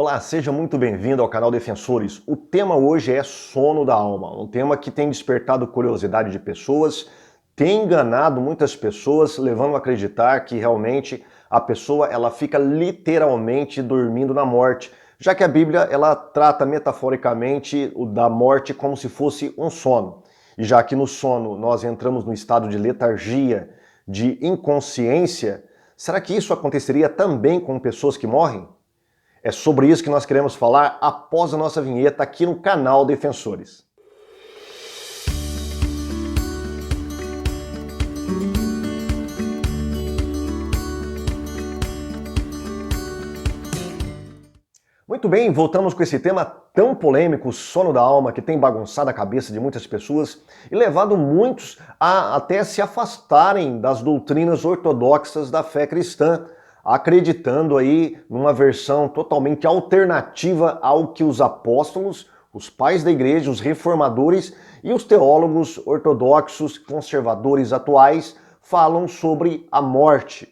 Olá, seja muito bem-vindo ao canal Defensores. O tema hoje é sono da alma, um tema que tem despertado curiosidade de pessoas, tem enganado muitas pessoas, levando a acreditar que realmente a pessoa ela fica literalmente dormindo na morte, já que a Bíblia ela trata metaforicamente o da morte como se fosse um sono. E já que no sono nós entramos no estado de letargia, de inconsciência, será que isso aconteceria também com pessoas que morrem? É sobre isso que nós queremos falar após a nossa vinheta aqui no canal Defensores. Muito bem, voltamos com esse tema tão polêmico, o sono da alma, que tem bagunçado a cabeça de muitas pessoas e levado muitos a até se afastarem das doutrinas ortodoxas da fé cristã, acreditando aí numa versão totalmente alternativa ao que os apóstolos, os pais da igreja, os reformadores e os teólogos ortodoxos conservadores atuais falam sobre a morte.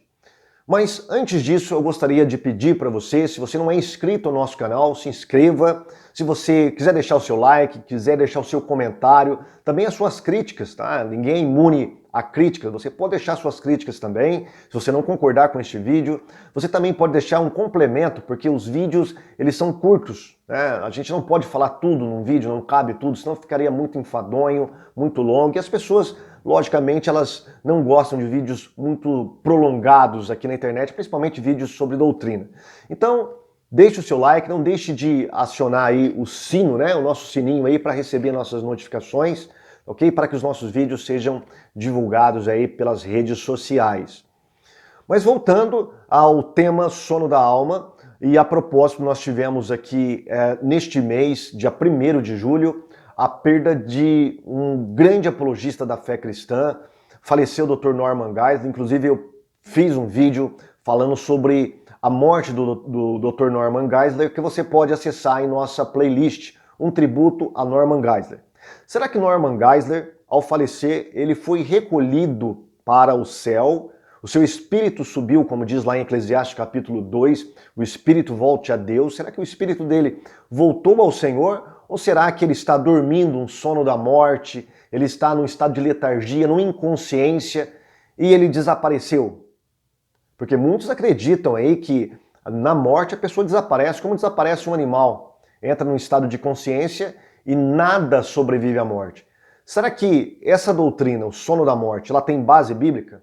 Mas antes disso, eu gostaria de pedir para você, se você não é inscrito ao nosso canal, se inscreva. Se você quiser deixar o seu like, quiser deixar o seu comentário, também as suas críticas, tá? Ninguém é imune a críticas, você pode deixar suas críticas também, se você não concordar com este vídeo. Você também pode deixar um complemento, porque os vídeos, eles são curtos, né? A gente não pode falar tudo num vídeo, não cabe tudo, senão ficaria muito enfadonho, muito longo, e as pessoas, logicamente, elas não gostam de vídeos muito prolongados aqui na internet, principalmente vídeos sobre doutrina. Então, deixe o seu like, não deixe de acionar aí o sino, né? O nosso sininho aí para receber nossas notificações, ok? Para que os nossos vídeos sejam divulgados aí pelas redes sociais. Mas voltando ao tema sono da alma, e a propósito nós tivemos aqui neste mês, dia 1º de julho, a perda de um grande apologista da fé cristã, faleceu o Dr. Norman Geisler. Inclusive eu fiz um vídeo falando sobre a morte do Dr. Norman Geisler, que você pode acessar em nossa playlist, um tributo a Norman Geisler. Será que Norman Geisler, ao falecer, ele foi recolhido para o céu? O seu espírito subiu, como diz lá em Eclesiastes capítulo 2, o espírito volte a Deus. Será que o espírito dele voltou ao Senhor? Ou será que ele está dormindo um sono da morte, ele está num estado de letargia, numa inconsciência e ele desapareceu? Porque muitos acreditam aí que na morte a pessoa desaparece como desaparece um animal. Entra num estado de consciência e nada sobrevive à morte. Será que essa doutrina, o sono da morte, ela tem base bíblica?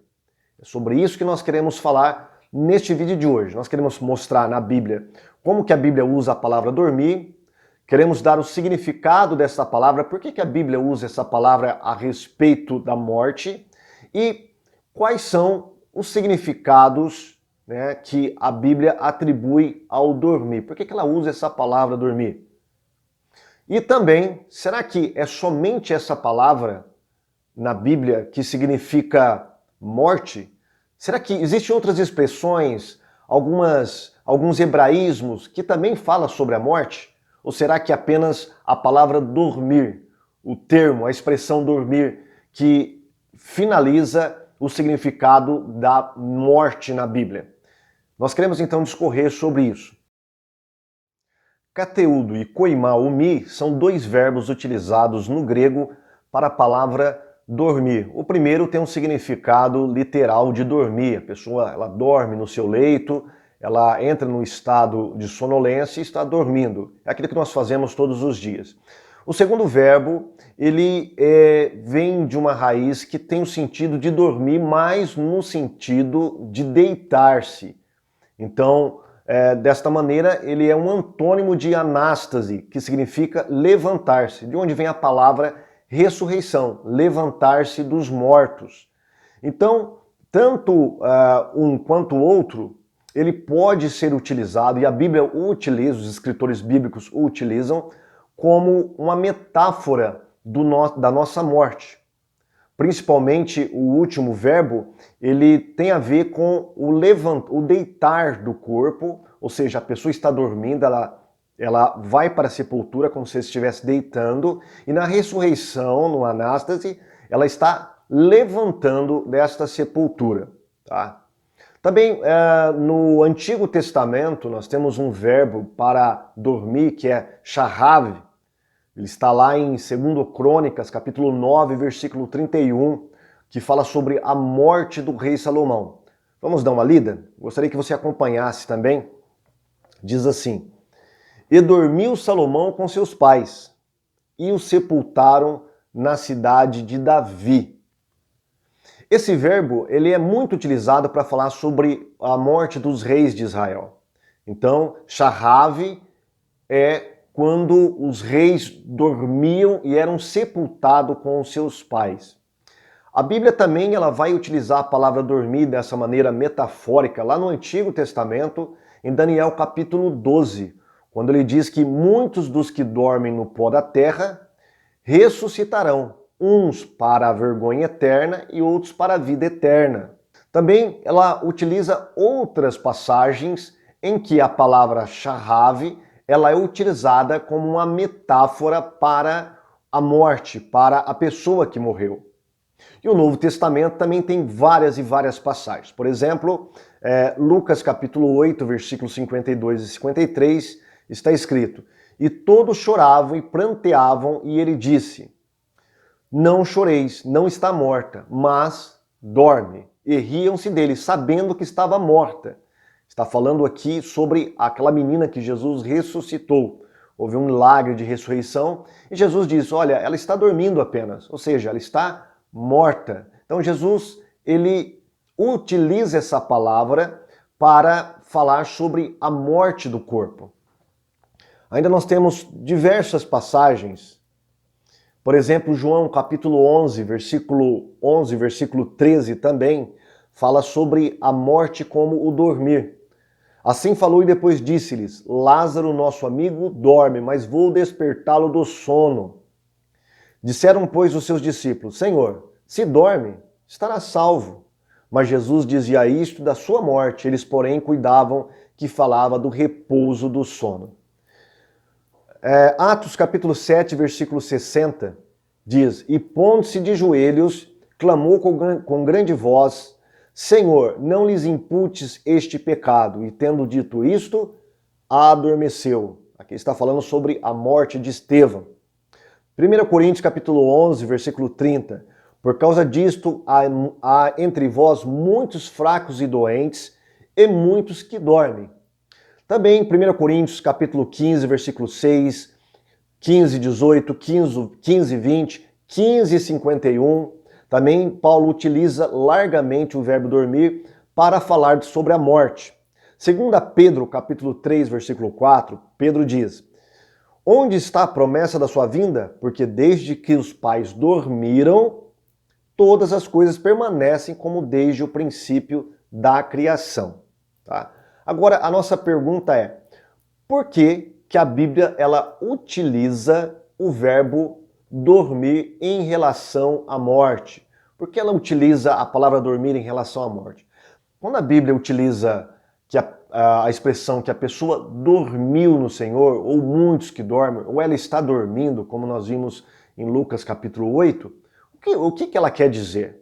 É sobre isso que nós queremos falar neste vídeo de hoje. Nós queremos mostrar na Bíblia como que a Bíblia usa a palavra dormir, queremos dar o significado dessa palavra, por que a Bíblia usa essa palavra a respeito da morte e quais são os significados, né, que a Bíblia atribui ao dormir. Por que ela usa essa palavra dormir? E também, será que é somente essa palavra na Bíblia que significa morte? Será que existem outras expressões, alguns hebraísmos que também falam sobre a morte? Ou será que apenas a palavra dormir, o termo, a expressão dormir, que finaliza o significado da morte na Bíblia? Nós queremos então discorrer sobre isso. Kateudo e koimaumi são dois verbos utilizados no grego para a palavra dormir. O primeiro tem um significado literal de dormir. A pessoa ela dorme no seu leito, ela entra num estado de sonolência e está dormindo. É aquilo que nós fazemos todos os dias. O segundo verbo, ele vem de uma raiz que tem o sentido de dormir, mas no sentido de deitar-se. Então, desta maneira, ele é um antônimo de anástase, que significa levantar-se, de onde vem a palavra ressurreição, levantar-se dos mortos. Então, tanto um quanto o outro, ele pode ser utilizado, e a Bíblia o utiliza, os escritores bíblicos o utilizam, como uma metáfora da nossa morte. Principalmente o último verbo, ele tem a ver com o deitar do corpo, ou seja, a pessoa está dormindo, ela vai para a sepultura como se estivesse deitando, e na ressurreição, no anástase, ela está levantando desta sepultura, tá? Também no Antigo Testamento nós temos um verbo para dormir que é shahav. Ele está lá em 2 Crônicas, capítulo 9, versículo 31, que fala sobre a morte do rei Salomão. Vamos dar uma lida? Gostaria que você acompanhasse também. Diz assim: E dormiu Salomão com seus pais, e o sepultaram na cidade de Davi. Esse verbo ele é muito utilizado para falar sobre a morte dos reis de Israel. Então, shahav é quando os reis dormiam e eram sepultados com os seus pais. A Bíblia também ela vai utilizar a palavra dormir dessa maneira metafórica lá no Antigo Testamento, em Daniel capítulo 12, quando ele diz que muitos dos que dormem no pó da terra ressuscitarão, uns para a vergonha eterna e outros para a vida eterna. Também ela utiliza outras passagens em que a palavra shahav ela é utilizada como uma metáfora para a morte, para a pessoa que morreu. E o Novo Testamento também tem várias e várias passagens. Por exemplo, Lucas capítulo 8, versículos 52 e 53, está escrito: E todos choravam e pranteavam, e ele disse: Não choreis, não está morta, mas dorme. E riam-se dele, sabendo que estava morta. Está falando aqui sobre aquela menina que Jesus ressuscitou. Houve um milagre de ressurreição e Jesus disse: olha, ela está dormindo apenas, ou seja, ela está morta. Então Jesus, ele utiliza essa palavra para falar sobre a morte do corpo. Ainda nós temos diversas passagens. Por exemplo, João capítulo 11, versículo 13 também fala sobre a morte como o dormir. Assim falou e depois disse-lhes: Lázaro, nosso amigo, dorme, mas vou despertá-lo do sono. Disseram, pois, os seus discípulos: Senhor, se dorme, estará salvo. Mas Jesus dizia isto da sua morte, eles, porém, cuidavam que falava do repouso do sono. Atos capítulo 7, versículo 60, diz: E pondo-se de joelhos, clamou com grande voz: Senhor, não lhes imputes este pecado. E tendo dito isto, adormeceu. Aqui está falando sobre a morte de Estevão. 1 Coríntios capítulo 11, versículo 30. Por causa disto, há entre vós muitos fracos e doentes, e muitos que dormem. Também 1 Coríntios capítulo 15, versículo 6, 15, 18, 15, 20, 15 e 51. Também Paulo utiliza largamente o verbo dormir para falar sobre a morte. 2 Pedro capítulo 3, versículo 4, Pedro diz: Onde está a promessa da sua vinda? Porque desde que os pais dormiram, todas as coisas permanecem como desde o princípio da criação. Tá? Agora, a nossa pergunta é: por que a Bíblia ela utiliza o verbo dormir em relação à morte? Por que ela utiliza a palavra dormir em relação à morte? Quando a Bíblia utiliza a expressão que a pessoa dormiu no Senhor, ou muitos que dormem, ou ela está dormindo, como nós vimos em Lucas capítulo 8, o que ela quer dizer?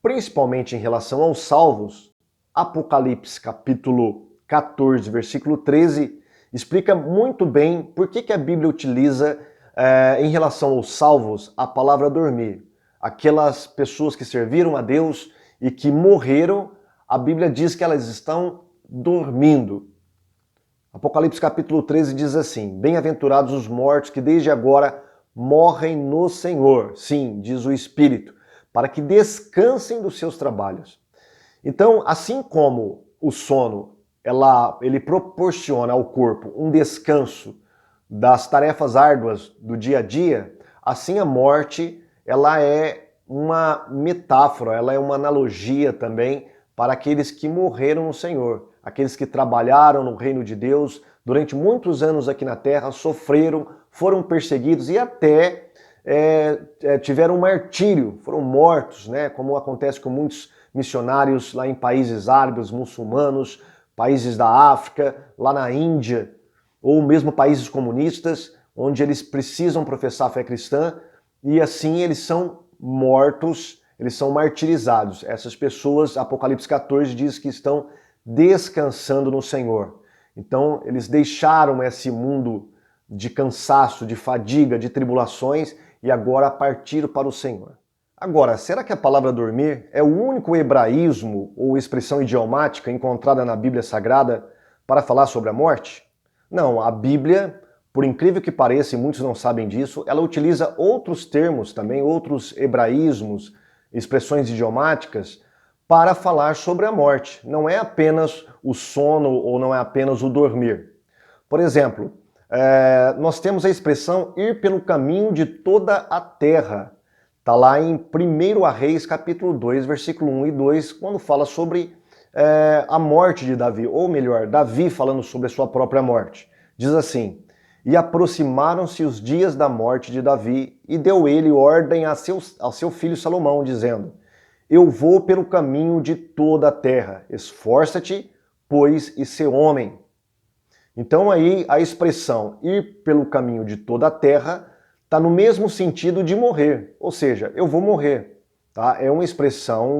Principalmente em relação aos salvos, Apocalipse capítulo 14, versículo 13, explica muito bem por que a Bíblia utiliza em relação aos salvos a palavra dormir. Aquelas pessoas que serviram a Deus e que morreram, a Bíblia diz que elas estão dormindo. Apocalipse capítulo 13 diz assim: Bem-aventurados os mortos que desde agora morrem no Senhor. Sim, diz o Espírito, para que descansem dos seus trabalhos. Então, assim como o sono, ele proporciona ao corpo um descanso das tarefas árduas do dia a dia, assim a morte, ela é uma metáfora, ela é uma analogia também para aqueles que morreram no Senhor, aqueles que trabalharam no reino de Deus durante muitos anos aqui na terra, sofreram, foram perseguidos e até tiveram martírio, foram mortos, né? Como acontece com muitos missionários lá em países árabes, muçulmanos, países da África, lá na Índia, ou mesmo países comunistas, onde eles precisam professar a fé cristã, e assim eles são mortos eles são martirizados. Essas pessoas, Apocalipse 14 diz que estão descansando no Senhor. Então, eles deixaram esse mundo de cansaço, de fadiga, de tribulações e agora partiram para o Senhor. Agora, será que a palavra dormir é o único hebraísmo ou expressão idiomática encontrada na Bíblia Sagrada para falar sobre a morte? Não, a Bíblia, por incrível que pareça, e muitos não sabem disso, ela utiliza outros termos também, outros hebraísmos, expressões idiomáticas, para falar sobre a morte. Não é apenas o sono ou não é apenas o dormir. Por exemplo, nós temos a expressão ir pelo caminho de toda a terra. Está lá em 1 Reis, capítulo 2, versículo 1 e 2, quando fala sobre a morte de Davi, ou melhor, Davi falando sobre a sua própria morte. Diz assim: e aproximaram-se os dias da morte de Davi, e deu ele ordem ao seu filho Salomão, dizendo: eu vou pelo caminho de toda a terra, esforça-te, pois, e sê homem. Então aí a expressão ir pelo caminho de toda a terra está no mesmo sentido de morrer, ou seja, eu vou morrer. Tá? É uma expressão,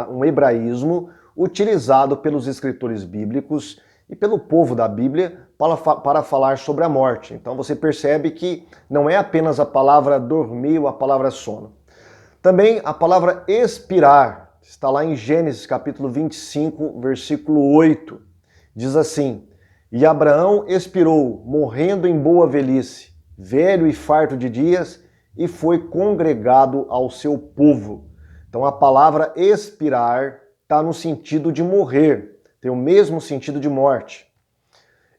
um hebraísmo utilizado pelos escritores bíblicos e pelo povo da Bíblia para falar sobre a morte. Então você percebe que não é apenas a palavra dormir ou a palavra sono. Também a palavra expirar está lá em Gênesis capítulo 25, versículo 8. Diz assim: e Abraão expirou, morrendo em boa velhice, velho e farto de dias, e foi congregado ao seu povo. Então a palavra expirar está no sentido de morrer, tem o mesmo sentido de morte.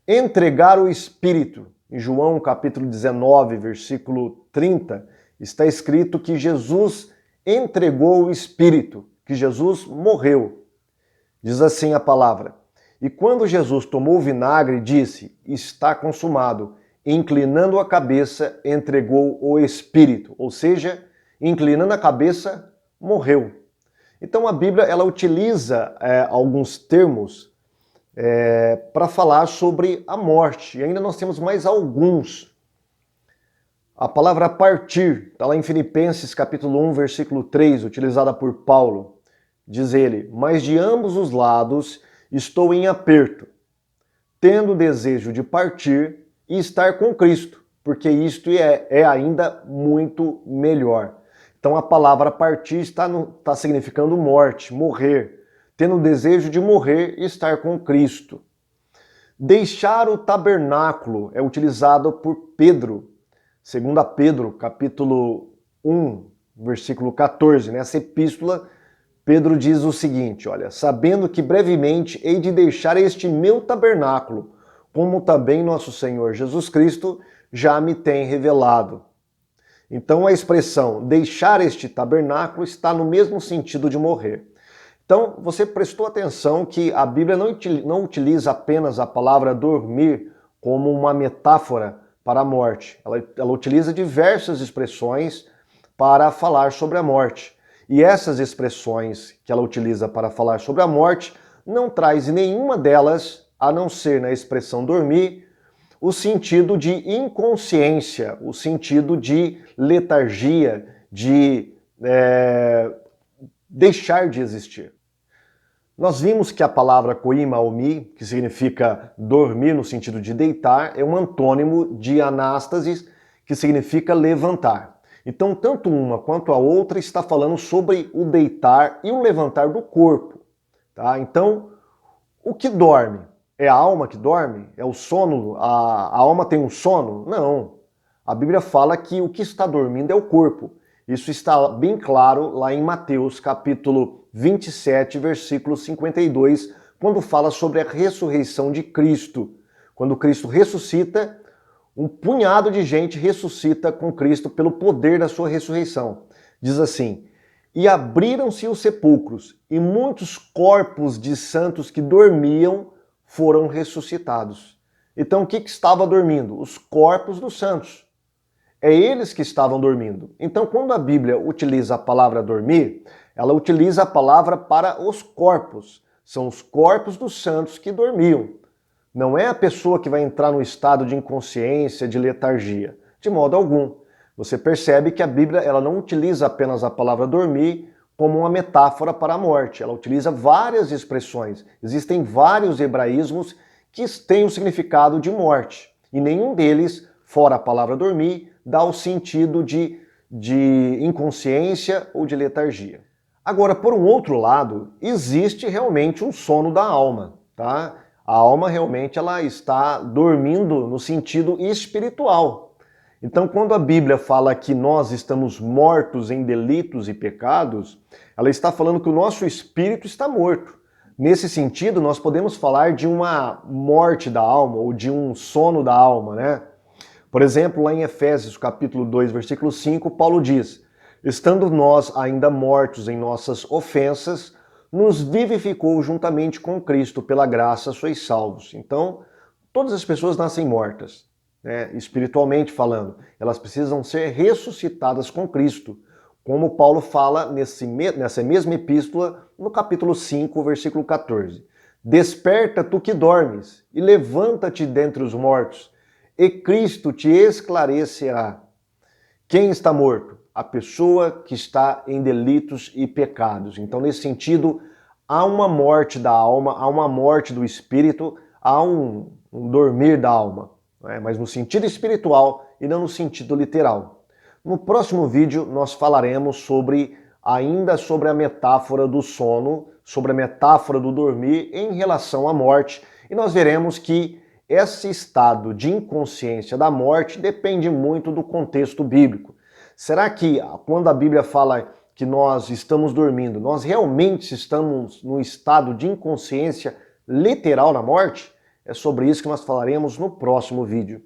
Entregar o Espírito, em João capítulo 19, versículo 30, está escrito que Jesus entregou o Espírito, que Jesus morreu. Diz assim a palavra: e quando Jesus tomou o vinagre, disse: está consumado. Inclinando a cabeça, entregou o Espírito, ou seja, inclinando a cabeça, morreu. Então a Bíblia ela utiliza alguns termos para falar sobre a morte, e ainda nós temos mais alguns. A palavra partir está lá em Filipenses capítulo 1, versículo 3, utilizada por Paulo. Diz ele: mas de ambos os lados estou em aperto, tendo desejo de partir e estar com Cristo, porque isto é ainda muito melhor. Então a palavra partir está significando morte, morrer, tendo desejo de morrer e estar com Cristo. Deixar o tabernáculo é utilizado por Pedro, 2 Pedro, capítulo 1, versículo 14. Nessa epístola, Pedro diz o seguinte, olha: sabendo que brevemente hei de deixar este meu tabernáculo, como também nosso Senhor Jesus Cristo já me tem revelado. Então a expressão deixar este tabernáculo está no mesmo sentido de morrer. Então você prestou atenção que a Bíblia não utiliza apenas a palavra dormir como uma metáfora para a morte. Ela utiliza diversas expressões para falar sobre a morte. E essas expressões que ela utiliza para falar sobre a morte não traz nenhuma delas, a não ser na expressão dormir, o sentido de inconsciência, o sentido de letargia, de deixar de existir. Nós vimos que a palavra koimaomi, que significa dormir no sentido de deitar, é um antônimo de anástasis, que significa levantar. Então, tanto uma quanto a outra está falando sobre o deitar e o levantar do corpo. Tá? Então, o que dorme? É a alma que dorme? É o sono? A alma tem um sono? Não. A Bíblia fala que o que está dormindo é o corpo. Isso está bem claro lá em Mateus, capítulo 27, versículo 52, quando fala sobre a ressurreição de Cristo. Quando Cristo ressuscita, um punhado de gente ressuscita com Cristo pelo poder da sua ressurreição. Diz assim: e abriram-se os sepulcros, e muitos corpos de santos que dormiam foram ressuscitados. Então o que estava dormindo? Os corpos dos santos. É eles que estavam dormindo. Então quando a Bíblia utiliza a palavra dormir, ela utiliza a palavra para os corpos. São os corpos dos santos que dormiam. Não é a pessoa que vai entrar no estado de inconsciência, de letargia, de modo algum. Você percebe que a Bíblia ela não utiliza apenas a palavra dormir como uma metáfora para a morte. Ela utiliza várias expressões. Existem vários hebraísmos que têm o significado de morte. E nenhum deles, fora a palavra dormir, dá o sentido de inconsciência ou de letargia. Agora, por um outro lado, existe realmente um sono da alma, tá? A alma realmente ela está dormindo no sentido espiritual. Então, quando a Bíblia fala que nós estamos mortos em delitos e pecados, ela está falando que o nosso espírito está morto. Nesse sentido, nós podemos falar de uma morte da alma ou de um sono da alma, né? Por exemplo, lá em Efésios capítulo 2, versículo 5, Paulo diz: estando nós ainda mortos em nossas ofensas, nos vivificou juntamente com Cristo, pela graça sois salvos. Então, todas as pessoas nascem mortas, né? Espiritualmente falando. Elas precisam ser ressuscitadas com Cristo, como Paulo fala nessa mesma epístola, no capítulo 5, versículo 14. Desperta tu que dormes, e levanta-te dentre os mortos, e Cristo te esclarecerá. Quem está morto? A pessoa que está em delitos e pecados. Então, nesse sentido, há uma morte da alma, há uma morte do espírito, há um dormir da alma, né? Mas no sentido espiritual e não no sentido literal. No próximo vídeo, nós falaremos ainda sobre a metáfora do sono, sobre a metáfora do dormir em relação à morte, e nós veremos que esse estado de inconsciência da morte depende muito do contexto bíblico. Será que quando a Bíblia fala que nós estamos dormindo, nós realmente estamos no estado de inconsciência literal na morte? É sobre isso que nós falaremos no próximo vídeo.